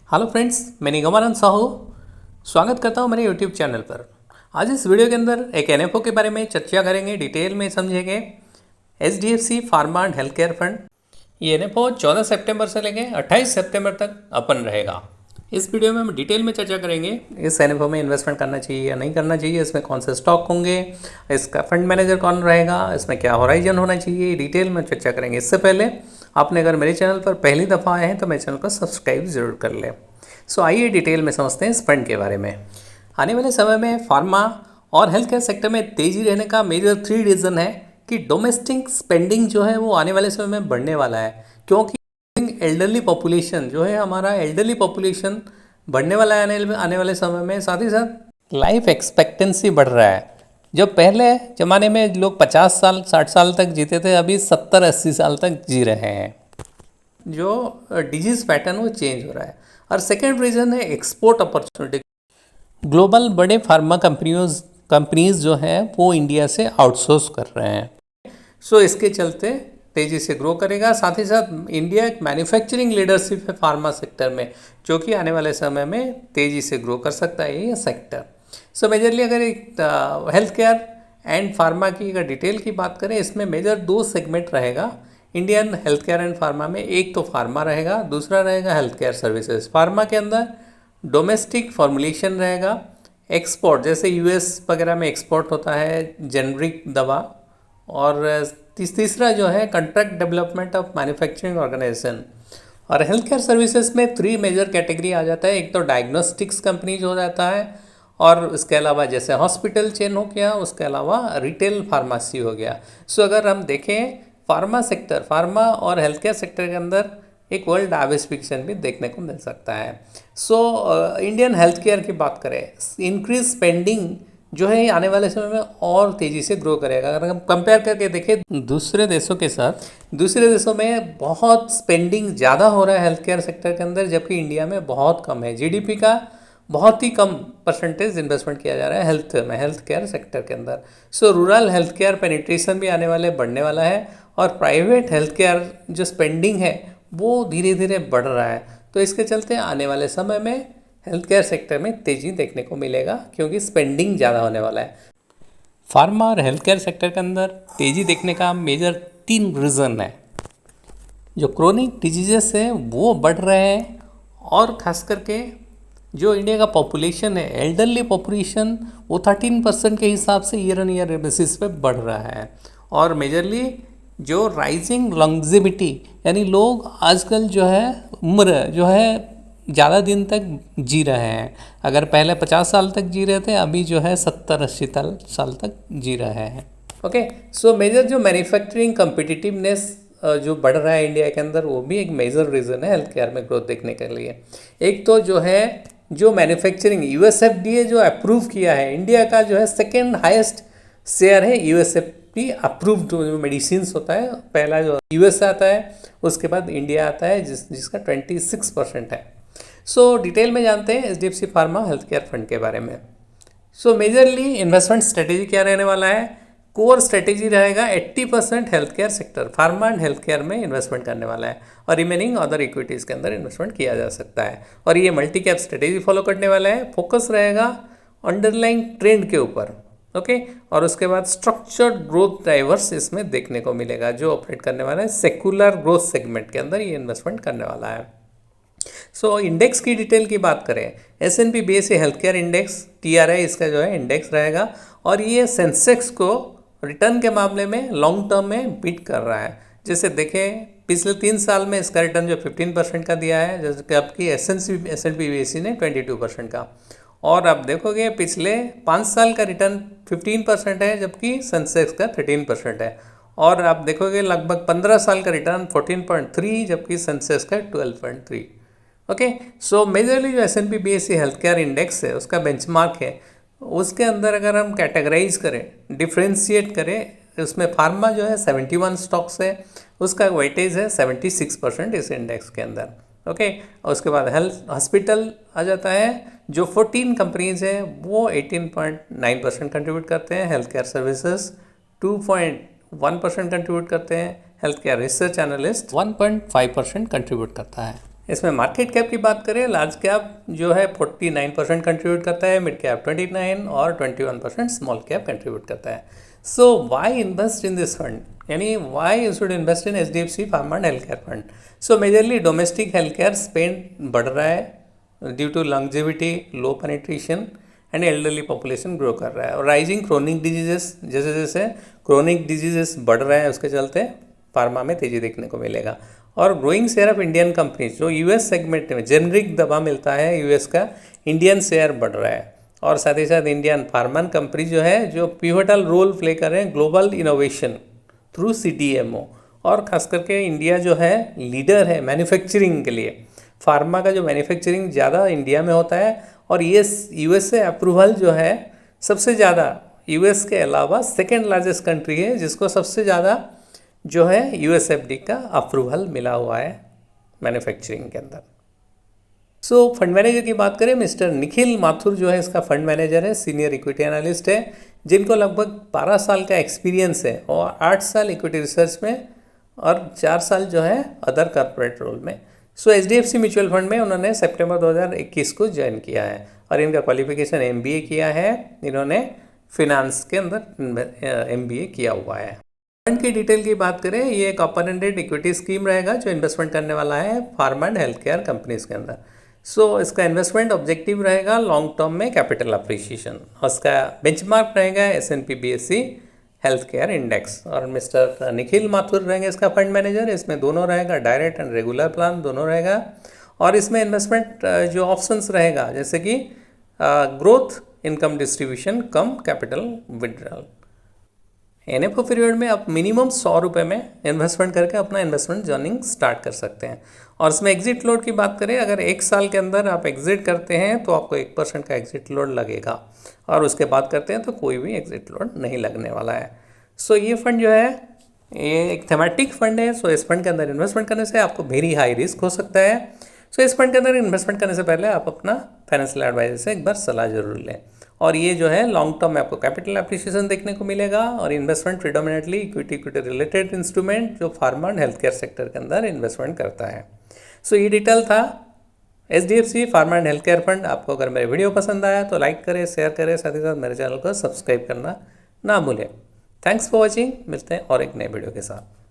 Hello friends, मैं निगमानंद साहू स्वागत करता हूं मेरे यूट्यूब चैनल पर। आज इस वीडियो के अंदर एक एनएफओ के बारे में चर्चा करेंगे, डिटेल में समझेंगे। HDFC pharma and health care fund, ये एनएफओ 14 सितंबर से लेकर 28 सितंबर तक ओपन रहेगा। इस वीडियो में हम डिटेल में चर्चा करेंगे इस एनएफओ में इन्वेस्टमेंट करना चाहिए या नहीं करना चाहिए, इसमें कौन से स्टॉक होंगे, इसका फंड मैनेजर कौन रहेगा, इसमें क्या होराइजन होना चाहिए, डिटेल में चर्चा करेंगे। इससे पहले आपने अगर मेरे चैनल पर पहली दफ़ा आए हैं तो मेरे चैनल को सब्सक्राइब जरूर कर लें। सो आइए डिटेल में समझते हैं इस फंड के बारे में। आने वाले समय में फार्मा और हेल्थ केयर सेक्टर में तेज़ी रहने का मेजर 3 रीज़न है कि डोमेस्टिक स्पेंडिंग जो है वो आने वाले समय में बढ़ने वाला है, क्योंकि एल्डरली पॉपुलेशन जो है, हमारा एल्डरली पॉपुलेशन बढ़ने वाला है आने वाले समय में। साथ ही साथ लाइफ एक्सपेक्टेंसी बढ़ रहा है। जो पहले ज़माने में लोग 50 साल 60 साल तक जीते थे, अभी 70-80 साल तक जी रहे हैं। जो डिजीज़ पैटर्न वो चेंज हो रहा है। और सेकेंड रीज़न है एक्सपोर्ट अपॉर्चुनिटी। ग्लोबल बड़े फार्मा कंपनीज जो हैं वो इंडिया से आउटसोर्स कर रहे हैं। सो इसके चलते तेज़ी से ग्रो करेगा। साथ ही साथ इंडिया एक मैन्युफैक्चरिंग लीडरशिप है फार्मा सेक्टर में, जो कि आने वाले समय में तेज़ी से ग्रो कर सकता है ये सेक्टर। सो मेजरली अगर एक हेल्थ केयर एंड फार्मा की अगर डिटेल की बात करें, इसमें मेजर 2 सेगमेंट रहेगा Indian health care and pharma में। एक तो फार्मा रहेगा, दूसरा रहेगा हेल्थ केयर सर्विसेज। फार्मा के अंदर डोमेस्टिक फॉर्मुलेशन रहेगा, एक्सपोर्ट जैसे यूएस वगैरह में एक्सपोर्ट होता है जेनरिक दवा, और तीसरा जो है contract development of manufacturing organisation. और हेल्थ केयर सर्विसेज में 3 मेजर कैटेगरी आ जाता है। एक तो डायग्नोस्टिक्स कंपनीज हो जाता है, और उसके अलावा जैसे हॉस्पिटल चेन हो गया, उसके अलावा रिटेल फार्मेसी हो गया। सो अगर हम देखें फार्मा सेक्टर, फार्मा और हेल्थ केयर सेक्टर के अंदर एक वर्ल्ड डाइवर्सिफिकेशन भी देखने को मिल सकता है। सो इंडियन हेल्थ केयर की बात करें, इंक्रीज स्पेंडिंग जो है आने वाले समय में और तेज़ी से ग्रो करेगा। अगर हम कंपेयर करके देखें दूसरे देशों के साथ, दूसरे देशों में बहुत स्पेंडिंग ज़्यादा हो रहा है हेल्थ केयर सेक्टर के अंदर, जबकि इंडिया में बहुत कम है। जीडीपी का बहुत ही कम परसेंटेज इन्वेस्टमेंट किया जा रहा है हेल्थ केयर सेक्टर के अंदर। सो रूरल हेल्थ केयर पेनिट्रेशन भी आने वाले बढ़ने वाला है, और प्राइवेट हेल्थ केयर जो स्पेंडिंग है वो धीरे धीरे बढ़ रहा है। तो इसके चलते आने वाले समय में हेल्थ केयर सेक्टर में तेज़ी देखने को मिलेगा, क्योंकि स्पेंडिंग ज़्यादा होने वाला है। फार्मा और हेल्थ केयर सेक्टर के अंदर तेज़ी देखने का मेजर 3 रीज़न है। जो क्रोनिक डिजीजेस है वो बढ़ रहे हैं, और ख़ास करके जो इंडिया का पॉपुलेशन है, एल्डरली पॉपुलेशन, वो 13% के हिसाब से ईयर ऑन ईयर बेसिस पे बढ़ रहा है। और मेजरली जो राइजिंग लॉन्जेविटी, यानी लोग आजकल जो है उम्र जो है ज़्यादा दिन तक जी रहे हैं। अगर पहले 50 साल तक जी रहे थे, अभी जो है 70-80 साल तक जी रहे हैं। ओके, सो मेजर जो मैन्युफैक्चरिंग कम्पिटिटिवनेस जो बढ़ रहा है इंडिया के अंदर, वो भी एक मेजर रीज़न है हेल्थ केयर में ग्रोथ देखने के लिए। एक तो जो है जो मैन्युफैक्चरिंग यूएसएफडीए जो अप्रूव किया है, इंडिया का जो है सेकेंड हाईएस्ट शेयर है यूएसएफडी अप्रूव्ड जो मेडिसिन होता है। पहला जो यूएस आता है, उसके बाद इंडिया आता है जिसका 26% है। सो डिटेल में जानते हैं HDFC pharma health care fund के बारे में। सो मेजरली इन्वेस्टमेंट स्ट्रेटेजी क्या रहने वाला है? कोर स्ट्रेटेजी रहेगा 80% health care sector, pharma and health care में इन्वेस्टमेंट करने वाला है, और रिमेनिंग अदर इक्विटीज़ के अंदर इन्वेस्टमेंट किया जा सकता है। और ये मल्टी कैप स्ट्रेटेजी फॉलो करने वाला है। फोकस रहेगा अंडरलाइंग ट्रेंड के ऊपर। ओके, और उसके बाद स्ट्रक्चर्ड ग्रोथ ड्राइवर्स इसमें देखने को मिलेगा, जो ऑपरेट करने वाला है सेकुलर ग्रोथ सेगमेंट के अंदर ये इन्वेस्टमेंट करने वाला है। सो इंडेक्स की डिटेल की बात करें, S&P BSE health care index TRI इसका जो है इंडेक्स रहेगा, और ये सेंसेक्स को रिटर्न के मामले में लॉन्ग टर्म में बीट कर रहा है। जैसे देखें पिछले 3 साल में इसका रिटर्न जो 15% का दिया है, जैसे आपकी S&P BSE ने 22% का। और आप देखोगे पिछले 5 साल का रिटर्न 15% है, जबकि सेंसेक्स का 13% है। और आप देखोगे लगभग 15 साल का रिटर्न 14.3, जबकि सेंसेक्स का 12.3। ओके, सो मेजरली जो S&P BSE health care index है उसका बेंचमार्क है, उसके अंदर अगर हम कैटेगराइज करें, डिफ्रेंशिएट करें, उसमें फार्मा जो है 71 स्टॉक्स है, उसका वेटेज है 76% इस इंडेक्स के अंदर। ओके, और उसके बाद हेल्थ हॉस्पिटल आ जाता है, जो 14 कंपनीज है वो 18.9% कंट्रीब्यूट करते हैं, हेल्थ केयर सर्विसेज 2.1% कंट्रीब्यूट करते हैं, health care research analyst 1.5% contribute करता है। इसमें मार्केट कैप की बात करें, लार्ज कैप जो है 49% कंट्रीब्यूट करता है, मिड कैप 29 और 21% स्मॉल कैप कंट्रीब्यूट करता है। So why invest in this fund, यानी why you should invest in HDFC pharma and health care fund. So majorly domestic health care spend बढ़ रहा है due to longevity, low penetration and elderly population grow कर रहा है, और rising chronic diseases, जैसे जैसे क्रोनिक डिजीजेस बढ़ रहे हैं उसके चलते फार्मा में तेज़ी देखने को मिलेगा। और growing share of Indian companies, जो यूएस सेगमेंट में जेनरिक दवा मिलता है यूएस का, इंडियन शेयर बढ़ रहा है। और साथ ही साथ इंडियन फार्मा कंपनी जो है, जो पिवटल रोल प्ले कर रहे हैं ग्लोबल इनोवेशन थ्रू CDMO, और ख़ास करके इंडिया जो है लीडर है मैन्युफैक्चरिंग के लिए। फार्मा का जो मैन्युफैक्चरिंग ज़्यादा इंडिया में होता है, और ये USA अप्रूवल जो है सबसे ज़्यादा, US के अलावा सेकेंड लार्जेस्ट कंट्री है जिसको सबसे ज़्यादा जो है USFD का अप्रूवल मिला हुआ है मैन्युफैक्चरिंग के अंदर। सो फंड मैनेजर की बात करें, मिस्टर निखिल माथुर जो है इसका फंड मैनेजर है, सीनियर इक्विटी एनालिस्ट है, जिनको लगभग 12 साल का एक्सपीरियंस है, और 8 साल इक्विटी रिसर्च में और 4 साल जो है अदर कॉर्पोरेट रोल में। सो HDFC म्यूचुअल फंड में उन्होंने सितंबर 2021 को ज्वाइन किया है, और इनका क्वालिफिकेशन MBA किया है, इन्होंने फिनांस के अंदर MBA किया हुआ है। फंड की डिटेल की बात करें, ये एक ओपन एंडेड इक्विटी स्कीम रहेगा जो इन्वेस्टमेंट करने वाला है pharma and health care companies के अंदर। सो इसका इन्वेस्टमेंट ऑब्जेक्टिव रहेगा लॉन्ग टर्म में कैपिटल अप्रिशिएशन, और इसका बेंचमार्क रहेगा S&P BSE health care index. और मिस्टर निखिल माथुर रहेंगे इसका फंड मैनेजर। इसमें दोनों रहेगा, डायरेक्ट एंड रेगुलर प्लान दोनों रहेगा, और इसमें इन्वेस्टमेंट जो ऑप्शंस रहेगा जैसे कि ग्रोथ, इनकम डिस्ट्रीब्यूशन कम कैपिटल विड्रॉल। NFO पीरियड में आप मिनिमम 100 रुपये में इन्वेस्टमेंट करके अपना इन्वेस्टमेंट जर्निंग स्टार्ट कर सकते हैं। और इसमें एग्जिट लोड की बात करें, अगर 1 साल के अंदर आप एग्जिट करते हैं तो आपको 1% का एग्जिट लोड लगेगा, और उसके बाद करते हैं तो कोई भी एग्जिट लोड नहीं लगने वाला है। सो ये फंड जो है ये एक थेमेटिक फंड है। सो इस फंड के अंदर इन्वेस्टमेंट करने से आपको वेरी हाई रिस्क हो सकता है। सो इस फंड के अंदर इन्वेस्टमेंट करने से पहले आप अपना फाइनेंशियल एडवाइजर से एक बार सलाह जरूर लें। और ये जो है लॉन्ग टर्म में आपको कैपिटल एप्रिसिएशन देखने को मिलेगा, और investment predominantly equity related instrument जो pharma and health care sector के अंदर इन्वेस्टमेंट करता है। सो ये डिटेल था HDFC pharma and health care fund. आपको अगर मेरे वीडियो पसंद आया तो लाइक करें, शेयर करें, साथ ही साथ मेरे चैनल को सब्सक्राइब करना ना भूलें। थैंक्स फॉर वॉचिंग, मिलते हैं और एक नए वीडियो के साथ।